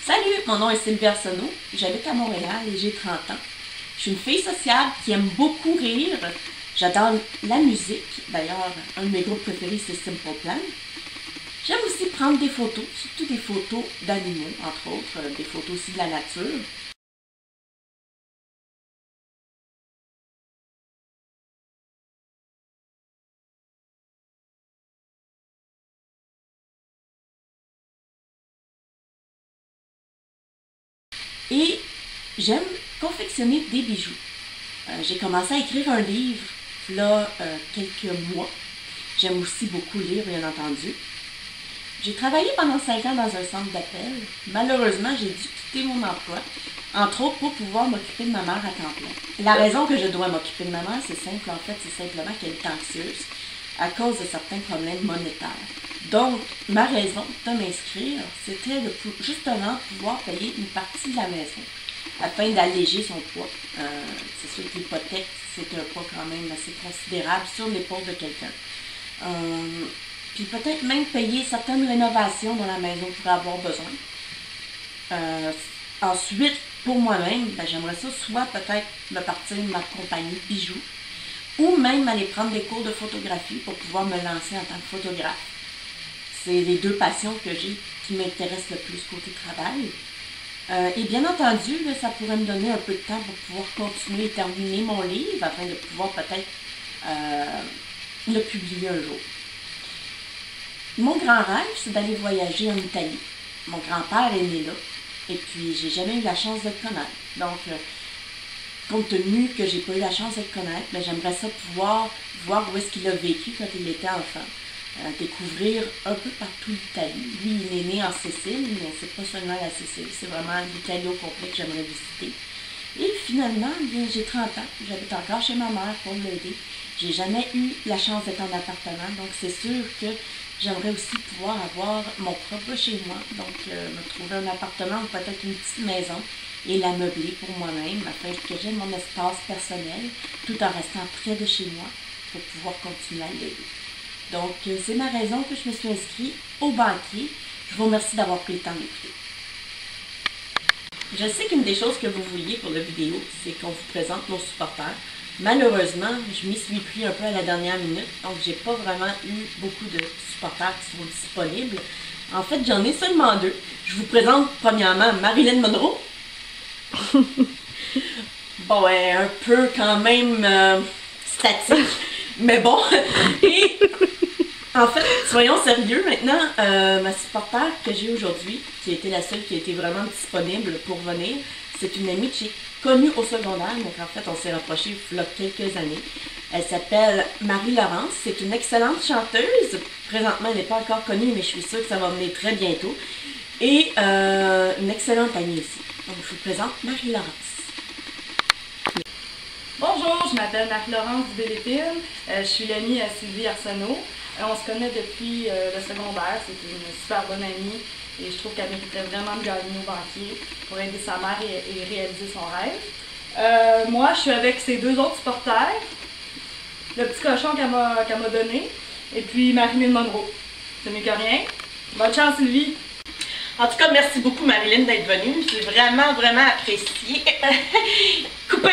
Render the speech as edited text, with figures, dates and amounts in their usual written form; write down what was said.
Salut, mon nom est Sylvie Arsenault, j'habite à Montréal et j'ai 30 ans. Je suis une fille sociable qui aime beaucoup rire. J'adore la musique. D'ailleurs, un de mes groupes préférés, c'est Simple Plan. J'aime aussi prendre des photos, surtout des photos d'animaux, entre autres, des photos aussi de la nature. Et j'aime confectionner des bijoux. J'ai commencé à écrire un livre, là, quelques mois. J'aime aussi beaucoup lire, bien entendu. J'ai travaillé pendant 5 ans dans un centre d'appel. Malheureusement, j'ai dû quitter mon emploi, entre autres pour pouvoir m'occuper de ma mère à temps plein. La raison que je dois m'occuper de ma mère, c'est simple, en fait, c'est simplement qu'elle est anxieuse à cause de certains problèmes monétaires. Donc, ma raison de m'inscrire, c'était de justement pouvoir payer une partie de la maison afin d'alléger son poids. C'est sûr que l'hypothèque, c'est un poids quand même assez considérable sur l'épaule de quelqu'un. Puis peut-être même payer certaines rénovations dont la maison pourrait avoir besoin. Ensuite, pour moi-même, j'aimerais ça soit peut-être me partir de ma compagnie de bijoux ou même aller prendre des cours de photographie pour pouvoir me lancer en tant que photographe. C'est les deux passions que j'ai qui m'intéressent le plus côté travail. Et bien entendu, là, ça pourrait me donner un peu de temps pour pouvoir continuer et terminer mon livre afin de pouvoir peut-être le publier un jour. Mon grand rêve, c'est d'aller voyager en Italie. Mon grand-père est né là et puis j'ai jamais eu la chance de le connaître. Donc, compte tenu que j'ai pas eu la chance de le connaître, j'aimerais ça pouvoir voir où est-ce qu'il a vécu quand il était enfant. Découvrir un peu partout l'Italie. Lui, il est né en Sicile, mais c'est pas seulement la Sicile, c'est vraiment l'Italie au complet que j'aimerais visiter. Et finalement, j'ai 30 ans, j'habite encore chez ma mère pour l'aider. J'ai jamais eu la chance d'être en appartement, donc c'est sûr que j'aimerais aussi pouvoir avoir mon propre chez moi, donc me trouver un appartement ou peut-être une petite maison et la meubler pour moi-même afin que j'aie mon espace personnel tout en restant près de chez moi pour pouvoir continuer à l'aider. Donc, c'est ma raison que je me suis inscrite au banquier. Je vous remercie d'avoir pris le temps d'écouter. Je sais qu'une des choses que vous vouliez pour la vidéo, c'est qu'on vous présente nos supporters. Malheureusement, je m'y suis pris un peu à la dernière minute, donc j'ai pas vraiment eu beaucoup de supporters qui sont disponibles. En fait, j'en ai seulement 2. Je vous présente premièrement Marilyn Monroe. Bon, ouais, un peu quand même statique, mais bon. Et en fait, soyons sérieux maintenant, ma supporter que j'ai aujourd'hui, qui a été la seule qui a été vraiment disponible pour venir, c'est une amie que j'ai connue au secondaire, donc en fait on s'est rapprochés il y a quelques années. Elle s'appelle Marie-Laurence, c'est une excellente chanteuse. Présentement elle n'est pas encore connue, mais je suis sûre que ça va venir très bientôt. Et une excellente amie aussi. Donc je vous présente Marie-Laurence. Bonjour, je m'appelle Marie-Laurence Dubélépine, je suis l'amie à Sylvie Arsenault. On se connaît depuis le secondaire, c'est une super bonne amie et je trouve qu'elle mériterait vraiment de gagner au banquier pour aider sa mère et réaliser son rêve. Moi, je suis avec ses 2 autres supporters, le petit cochon qu'elle m'a donné et puis Marilyn Monroe. C'est mieux que rien. Bonne chance Sylvie! En tout cas, merci beaucoup Marilyn d'être venue, j'ai vraiment apprécié. Coupé!